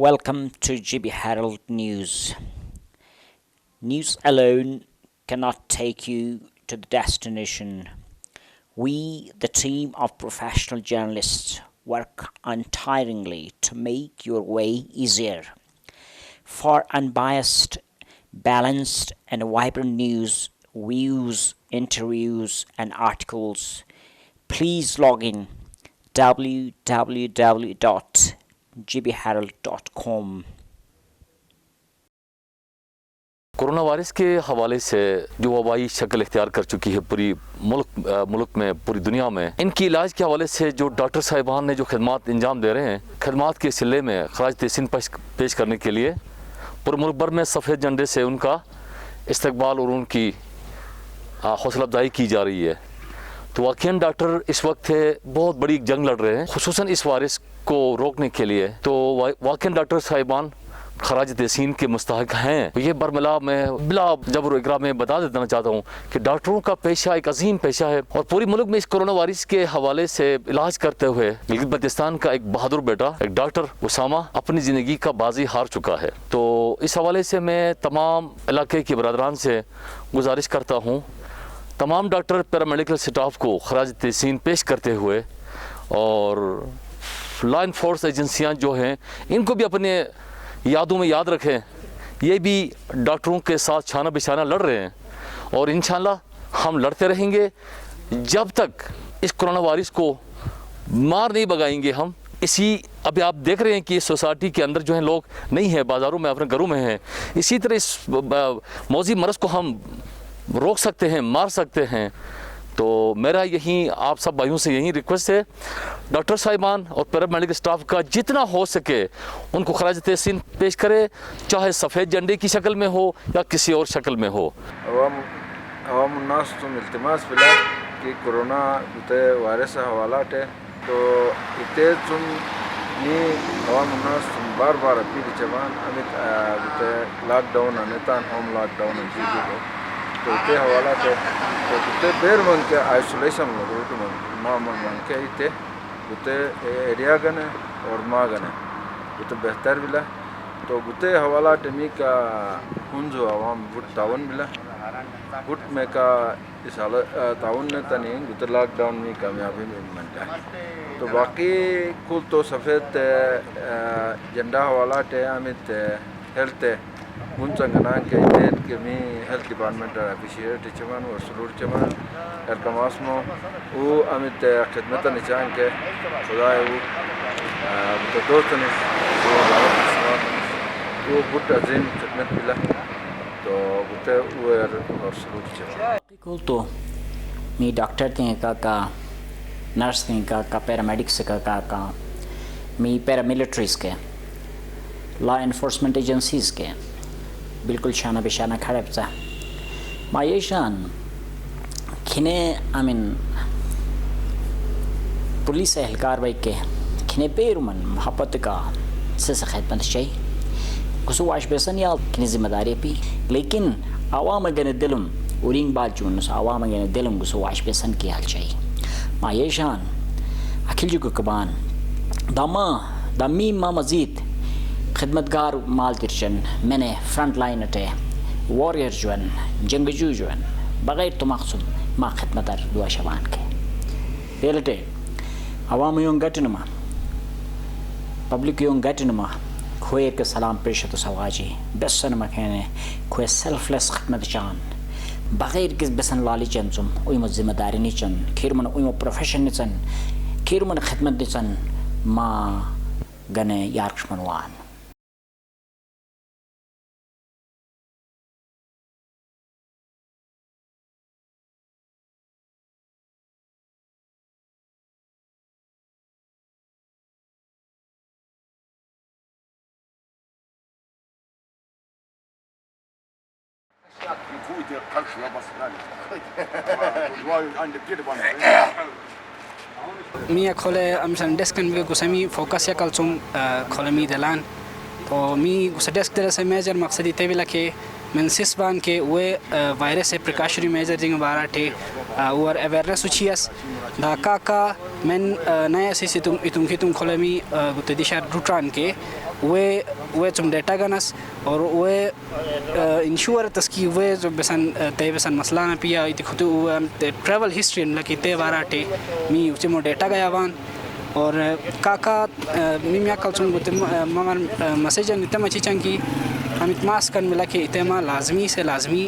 Welcome to GB Herald News. News alone cannot take you to the destination. We, the team of professional journalists, work untiringly to make your way easier. For unbiased, balanced, and vibrant news, views, interviews, and articles, please log in www.gbherald.com. Corona virus के हवाले से जो वबाई शक्ल इख्तियार कर चुकी है पूरी मुल्क में, पूरी दुनिया में, इनकी इलाज के हवाले से जो डॉक्टर साहिबान ने जो खदमात अंजाम दे रहे हैं, खदमात के सिले में खराज तहसीन पेश करने के लिए पूरे मुल्क भर में सफ़ेद झंडे से उनका इस्तकबाल और उनकी हौसला अफजाई की जा रही है। तो वाकई डॉक्टर इस वक्त बहुत बड़ी जंग लड़ रहे हैं, खुसूसन इस वायरस को रोकने के लिए। तो वाकई डॉक्टर साहिबान खराज तहसीन के मुस्तहक हैं। ये बरमला मैं बिला जबर इकरा में बता देना चाहता हूँ कि डॉक्टरों का पेशा एक अजीम पेशा है और पूरी मुल्क में इस कोरोना वायरस के हवाले से इलाज करते हुए गिलगित बल्तिस्तान का एक बहादुर बेटा एक डॉक्टर उसामा अपनी ज़िंदगी का बाजी हार चुका है। तो इस हवाले से मैं तमाम इलाके के बरदरान से गुजारिश करता हूँ, तमाम डॉक्टर पैरामेडिकल स्टाफ को खराज तहसीन पेश करते हुए और लॉ इन्फोर्स एजेंसियाँ जो हैं इनको भी अपने यादों में याद रखें। ये भी डॉक्टरों के साथ छाना बिछाना लड़ रहे हैं और इंशाल्लाह हम लड़ते रहेंगे जब तक इस कोरोना वायरस को मार नहीं भगाएंगे हम। अभी आप देख रहे हैं कि इस सोसाइटी के अंदर जो है लोग नहीं हैं, बाज़ारों में, अपने घरों में हैं। इसी तरह इस मौजी मरज़ को हम रोक सकते हैं, मार सकते हैं। तो मेरा यही आप सब भाइयों से यही रिक्वेस्ट है, डॉक्टर साहिबान और पैरामेडिकल स्टाफ का जितना हो सके उनको खराज तहसीन पेश करे, चाहे सफ़ेद झंडे की शक्ल में हो या किसी और शक्ल में हो। अवाम उन्नास तुम इल्तिमास बिला कि कोरोना वायरस हवाला है तो इतने तुम नी अवाम उन्नास तुम बार बार अपील चबान अमित लॉकडाउन अनेतान होम लॉकडाउन हो तो इतने हवाला है तो इतने बेर मन के आइसोलेशन में रूट मन के इतने उतने एरिया गने और माँ गने उतने बेहतर बिला तो उतने हवाला टेमी का हुंजो आवाम वुड तावन बिला वुड में का इस हाल तावन ने तनी उतने लॉकडाउन में कामयाबी में मनता है। तो बाकी कुल तो सफ़ेद झंडा हवाला टे अमित हेल्थ मुंचंगना के इधर के मी हेल्थ डिपार्टमेंट अफिशिएट चमान और सलूर चमान एरकमासमो वो अमित खिदमत निशान के खुदा है वो तो दोस्त ने वो बुट अजीम खिदमत मिला तो बुटे वो और सलूर चमान कुल तो मी डॉक्टर थे का नर्स थे का पैरामेडिक्स का मी पैरामिलिट्रीज़ के लॉ इन्फोर्समेंट एजेंसीज़ के बिल्कुल शाना बिशाना खड़े बचा मायेशान खिने पुलिस एहलकार भाई के खिने पेरुमन मोहब्बत का से खिदमत चाहिए गुस्सा वाश बेसन या खिने जिम्मेदारी भी लेकिन आवाम गने दिलम उरिंग बात जून आवाम गने दिलम गुस्सा वाश बेसन की हाल चाहिए मायेशान अखिल जुग कबान दामी मा मजीद खिदमतगार माल तिरचन मैंने फ्रंट लाइन अटे worriers जुअन जंगजू जुअन बगैर तो मखसूम माँ खिदमत दुआ शबान के बेलटे अवाम यों गटनमा पब्लिक यों गटनमा खोए के सलाम पेश तो सवाजी बेसन मखने खोए सेल्फलेस खिदमत चान बगैर किस बेसन लाली चंचुम उइम जिम्मेदारी नहीं चन खीर मन उइम प्रोफेशन नहीं चन खीर मन खिदमत नहीं चन माँ गने यार्क्ष मनवान Mia kole amsan deskan we gusami focus ya kalsum kole mi dalan to mi gusa desk dela se major maqsadi te bila ke men sisban ke we virus precautionary measure jing bara te or awareness uchias da ka men naya se itum khitum kole mi guta disha rutran ke वे तुम data गनस और वे ensure तस्की वे जो बेसन ते बेसन मसला ना पिया इति खुद ट्रैवल हिस्ट्री लकी ते बाराटे मी उचमो डेटा गया वान और काका मिमिया कल तुम गुते मगर मैसेज नितम अच्छी चंकी हम इतमास कर मिला कि इतमा लाजमी से लाजमी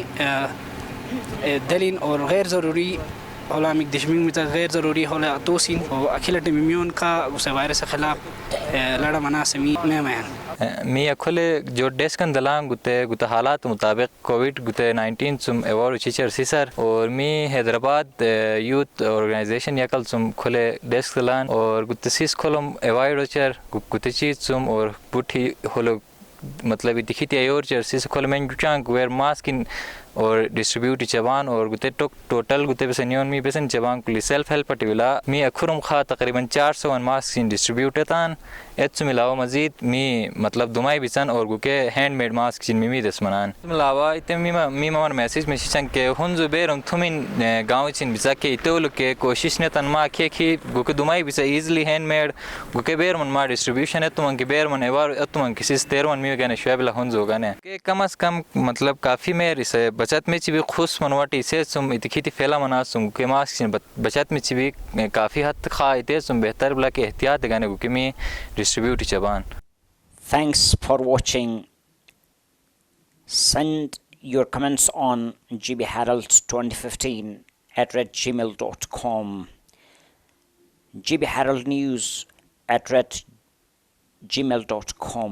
दलीन और गैर ज़रूरी होला मिक दिशमिंग में गैर ज़रूरी होला तोसिन और अखिल टिमियन का उस वायरस के खिलाफ लड़ा मना समी में मी अखले जो डेस्कन दलांग गुते हालात मुताबिक कोविड गुते 19 सुम एवॉर्ड चीचर सिसर और मी हैदराबाद यूथ ऑर्गेनाइजेशन yakal सुम खुले डेस्क दलान और गुते सिस खोलम एवॉर्ड चर गुते चीज सुम और पुठी होलो मतलब दिखी थी और चर सिस खोल में जुचांग वेयर मास्क इन और डिस्ट्रीब्यूट जवान और गुते टोटल गुते बेसनियन मी बेसन जवान कुली सेल्फ हेल्प पटिवला मी अखुरम खा तकरीबन 400 मास्क इन डिस्ट्रीब्यूट तान एच मिलावा मजीद मी मतलब दुमाई बिसन और गुके हैंडमेड मास्क जिन मी दसमनान मिलावा इते मी मर मैसेज में शिचन के हुंजु बेरम थुमिन गांव चिन बिसा के इतोल के कोशिश ने तनमा के खी गुके दुमाई बिसा इजीली हैंडमेड गुके बेर मन मा डिस्ट्रीब्यूशन है तुमन के बेर मन एवर तुमन किसी 13 मी गने शवेला हुंजु गने के कम से कम मतलब काफी मेर इसे बचत में भी खुश मनवाटी से सुम इतखीती फैला मना सुम के मास्क बचत में भी काफ़ी हद खा इते सुम बेहतर बला के एहतियात गाने को कि डिस्ट्रीब्यूट जबान Thanks for watching. Send your comments on gbherald2015 @gmail.com, gbheraldnews @gmail.com.